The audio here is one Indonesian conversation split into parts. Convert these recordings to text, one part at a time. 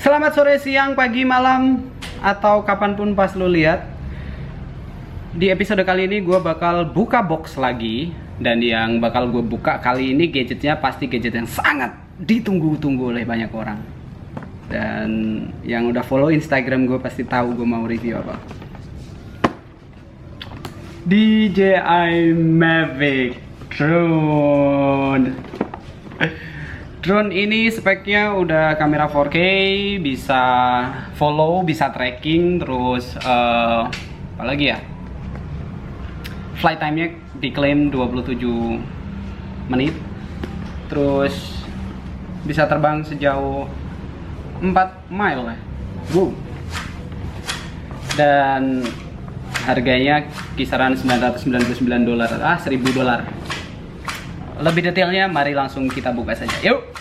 Selamat sore, siang, pagi, malam, atau kapanpun pas lo lihat. Di episode kali ini gue bakal buka box lagi. Dan yang bakal gue buka kali ini gadgetnya pasti gadget yang sangat ditunggu-tunggu oleh banyak orang. Dan yang udah follow Instagram gue pasti tahu gue mau review apa. DJI Mavic Drone. Drone ini speknya udah kamera 4K, bisa follow, bisa tracking, terus apa lagi ya? Flight time-nya diklaim 27 menit. Terus bisa terbang sejauh 4 mile ya. Wow. Dan harganya kisaran $999, $1.000. Lebih detailnya mari langsung kita buka saja. Yuk.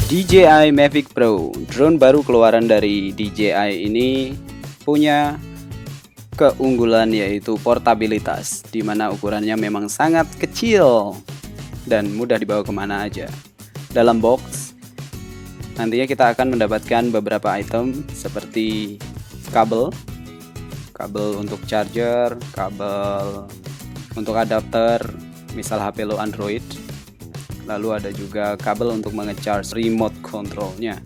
DJI Mavic Pro, drone baru keluaran dari DJI ini punya keunggulan yaitu portabilitas, di mana ukurannya memang sangat kecil dan mudah dibawa kemana aja. Dalam box nantinya kita akan mendapatkan beberapa item seperti kabel untuk charger, kabel untuk adapter misal HP lo Android. Lalu ada juga kabel untuk menge-charge remote controlnya.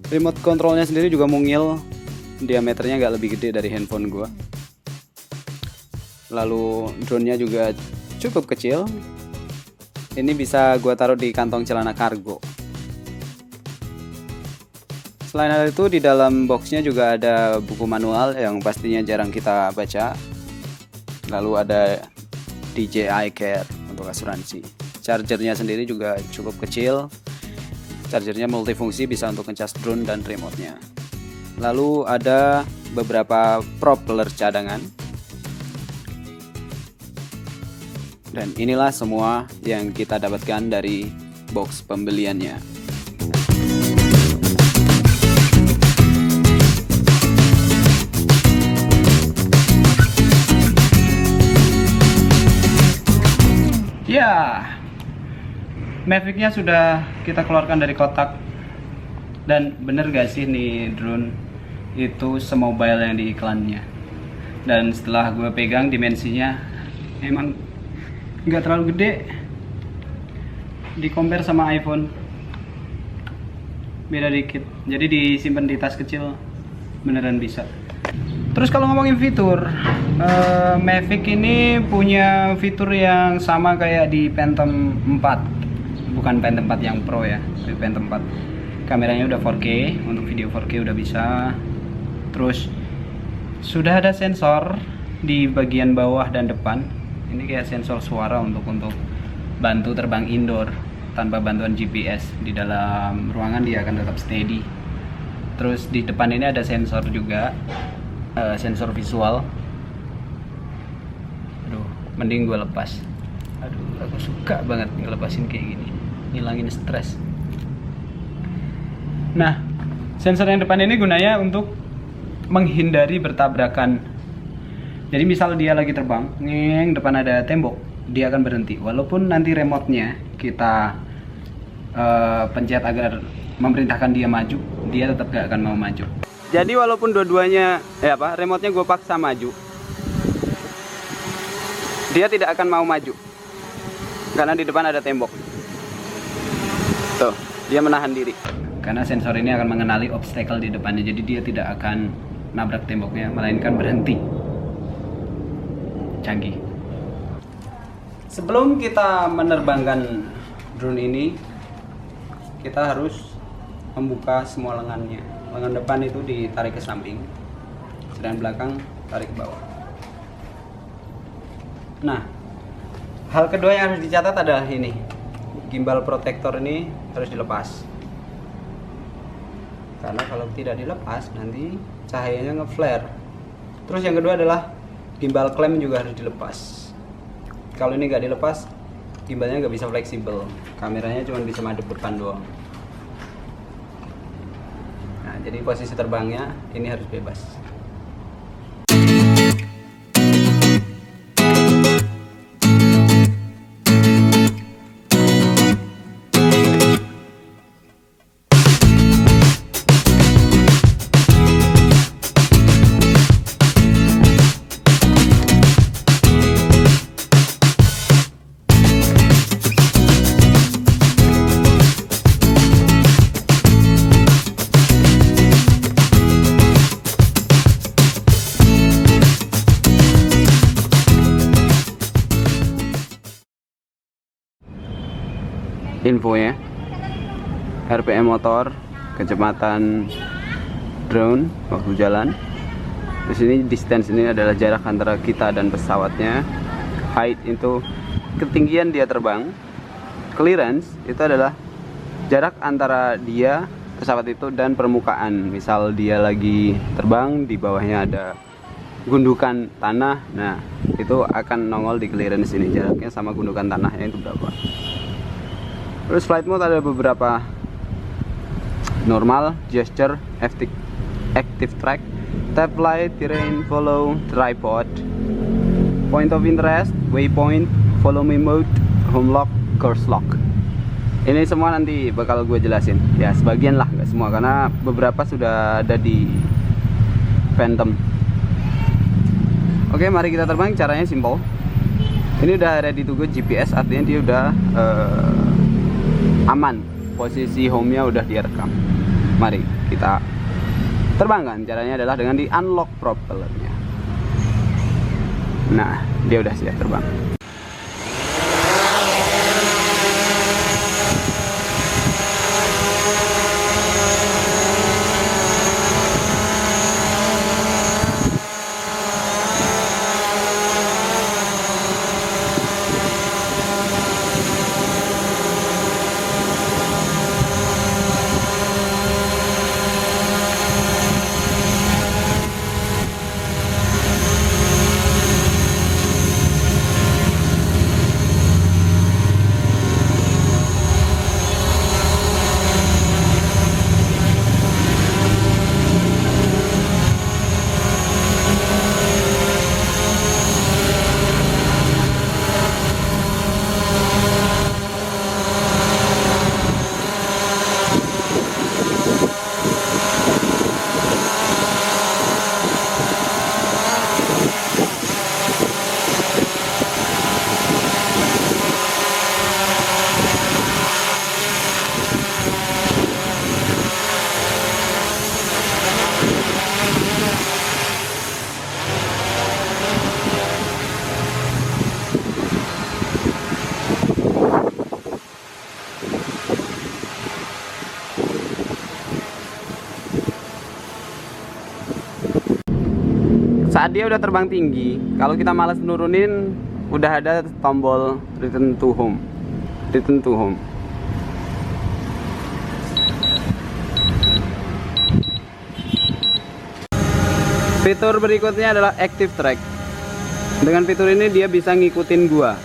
Remote controlnya sendiri juga mungil, diameternya nggak lebih gede dari handphone gua. Lalu drone-nya juga cukup kecil. Ini bisa gua taruh di kantong celana kargo. Selain itu di dalam boxnya juga ada buku manual yang pastinya jarang kita baca. Lalu ada DJI Care untuk asuransi. Chargernya sendiri juga cukup kecil. Chargernya multifungsi, bisa untuk ngecas drone dan remote-nya. Lalu ada beberapa propeller cadangan. Dan inilah semua yang kita dapatkan dari box pembeliannya. Ya, Mavic-nya sudah kita keluarkan dari kotak. Dan bener gak sih nih drone itu semobile yang di iklannya. Dan setelah gue pegang, dimensinya emang gak terlalu gede di compare sama iPhone. Beda dikit. Jadi disimpan di tas kecil beneran bisa. Terus kalau ngomongin fitur, Mavic ini punya fitur yang sama kayak di Phantom 4. Bukan Phantom 4 yang Pro ya, tapi Phantom 4. Kameranya udah 4K, untuk video 4K udah bisa. Terus sudah ada sensor di bagian bawah dan depan. Ini kayak sensor suara untuk bantu terbang indoor tanpa bantuan GPS. Di dalam ruangan dia akan tetap steady. Terus di depan ini ada sensor juga. Sensor visual. Aduh, mending gue lepas. Aduh, aku suka banget ngelepasin kayak gini, ngilangin stres. Nah, sensor yang depan ini gunanya untuk menghindari bertabrakan. Jadi misal dia lagi terbang, depan ada tembok, dia akan berhenti. Walaupun nanti remote-nya kita pencet agar memerintahkan dia maju, dia tetap gak akan mau maju. Jadi walaupun dua-duanya remote-nya gue paksa maju, dia tidak akan mau maju karena di depan ada tembok. Tuh, dia menahan diri karena sensor ini akan mengenali obstacle di depannya. Jadi dia tidak akan nabrak temboknya, melainkan berhenti. Canggih. Sebelum kita menerbangkan drone ini, kita harus membuka semua lengannya. Lengan depan itu ditarik ke samping, sedangkan belakang tarik ke bawah. Nah, hal kedua yang harus dicatat adalah ini. Gimbal protector ini harus dilepas. karena kalau tidak dilepas nanti cahayanya nge-flare. Terus yang kedua adalah gimbal klem juga harus dilepas. Kalau ini nggak dilepas, gimbalnya nggak bisa fleksibel, kameranya cuma bisa madep depan doang. Nah, jadi posisi terbangnya ini harus bebas. Infonya, RPM motor, kecepatan drone waktu jalan. Di sini distance ini adalah jarak antara kita dan pesawatnya. Height itu ketinggian dia terbang. Clearance itu adalah jarak antara dia, pesawat itu, dan permukaan. Misal dia lagi terbang, di bawahnya ada gundukan tanah, nah itu akan nongol di clearance ini, jaraknya sama gundukan tanahnya itu berapa. Terus flight mode ada beberapa: normal, gesture, active track, tap flight, terrain, follow, tripod, point of interest, waypoint, follow me mode, home lock, course lock. Ini semua nanti bakal gue jelasin. Ya sebagian lah, nggak semua, karena beberapa sudah ada di Phantom. Oke, mari kita terbang. Caranya simple. Ini udah ready to go GPS, artinya dia udah aman, posisi home-nya udah direkam. Mari kita terbangkan. Caranya adalah dengan di unlock propellernya. Nah, dia udah siap terbang. Saat dia udah terbang tinggi, kalau kita malas nurunin, udah ada tombol return to home. Return to home. Fitur berikutnya adalah active track. Dengan fitur ini dia bisa ngikutin gua.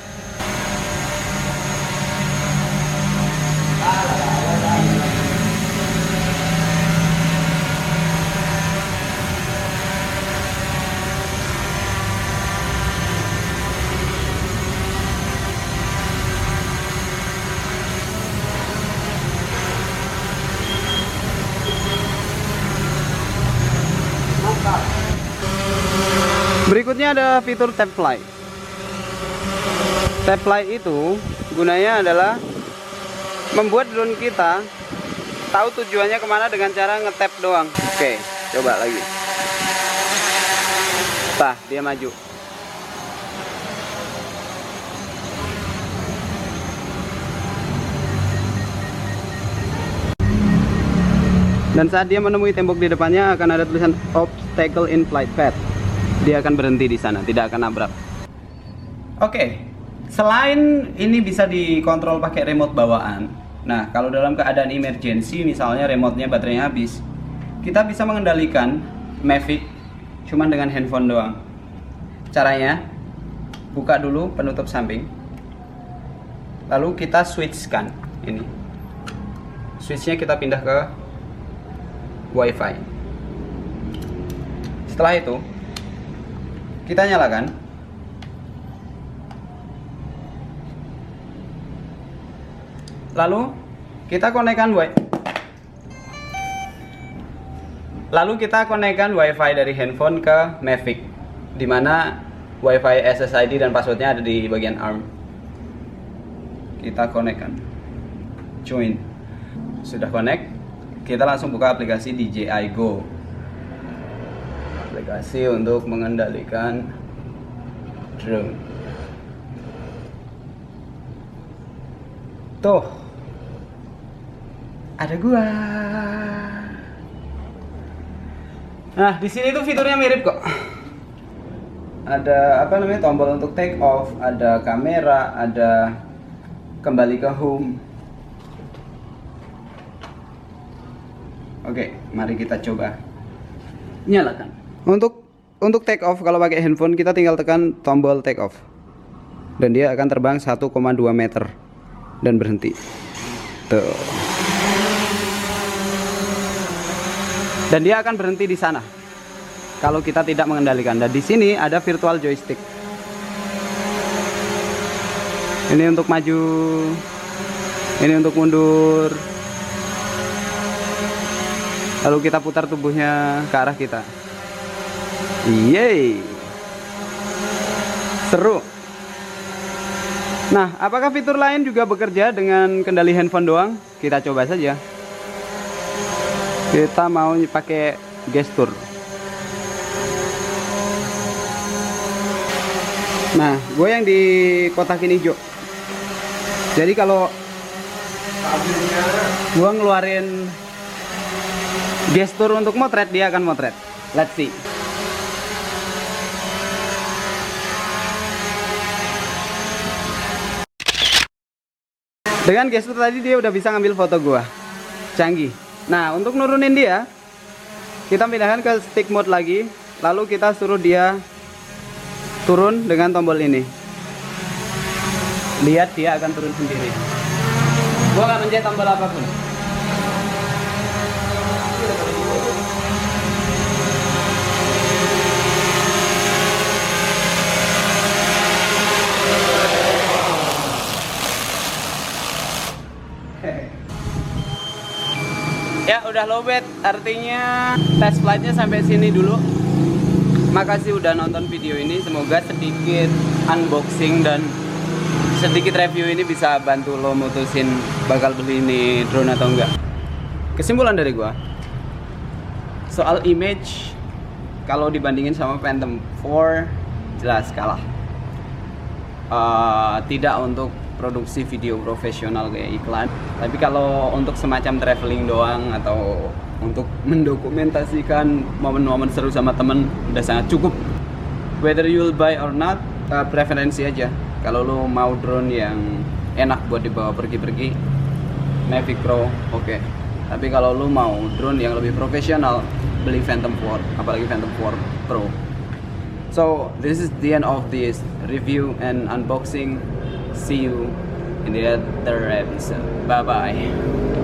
Berikutnya ada fitur tap fly. Tap fly itu gunanya adalah membuat drone kita tahu tujuannya kemana dengan cara ngetap doang. Oke, coba lagi. Tah, dia maju. Dan saat dia menemui tembok di depannya akan ada tulisan obstacle in flight path. Dia akan berhenti di sana, tidak akan nabrak. Oke, selain ini bisa dikontrol pakai remote bawaan. Nah, kalau dalam keadaan emergency, misalnya remote-nya baterainya habis, kita bisa mengendalikan Mavic cuman dengan handphone doang. Caranya, buka dulu penutup samping, lalu kita switchkan ini. Switchnya kita pindah ke WiFi. Setelah itu, kita nyalakan. Lalu kita konekkan WiFi dari handphone ke Mavic, dimana WiFi SSID dan passwordnya ada di bagian ARM. Kita konekkan, join. Sudah connect, kita langsung buka aplikasi DJI Go, aplikasi untuk mengendalikan drone. Tuh, ada gua. Nah, di sini tuh fiturnya mirip kok. Ada tombol untuk take off, ada kamera, ada kembali ke home. Oke, mari kita coba nyalakan. Untuk take off, kalau pakai handphone kita tinggal tekan tombol take off, dan dia akan terbang 1,2 meter dan berhenti. Tuh. Dan dia akan berhenti di sana kalau kita tidak mengendalikan. Dan di sini ada virtual joystick. Ini untuk maju, ini untuk mundur. Lalu kita putar tubuhnya ke arah kita. Yeay, seru. Nah, apakah fitur lain juga bekerja dengan kendali handphone doang? Kita coba saja. Kita mau pakai gestur. Nah, gue yang di kotakin hijau. Jadi kalau gue ngeluarin gestur untuk motret, dia akan motret. Let's see. Dengan gestur tadi dia udah bisa ngambil foto gua. Canggih. Nah, untuk nurunin dia, kita pindahkan ke stick mode lagi, lalu kita suruh dia turun dengan tombol ini. Lihat, dia akan turun sendiri. Gua nggak mencet tombol apapun. Ya udah lowbat, artinya test flightnya sampai sini dulu. Makasih udah nonton video ini. Semoga sedikit unboxing dan sedikit review ini bisa bantu lo mutusin bakal beli ini drone atau enggak. Kesimpulan dari gua, soal image, kalau dibandingin sama Phantom 4 jelas kalah. Tidak untuk produksi video profesional kayak iklan, tapi kalau untuk semacam traveling doang atau untuk mendokumentasikan momen-momen seru sama temen udah sangat cukup. Whether you'll buy or not, preferensi aja. Kalau lo mau drone yang enak buat dibawa pergi-pergi, Mavic Pro oke. Tapi kalau lo mau drone yang lebih profesional, beli Phantom 4, apalagi Phantom 4 Pro. So this is the end of this review and unboxing. See you in the other episode. Bye bye.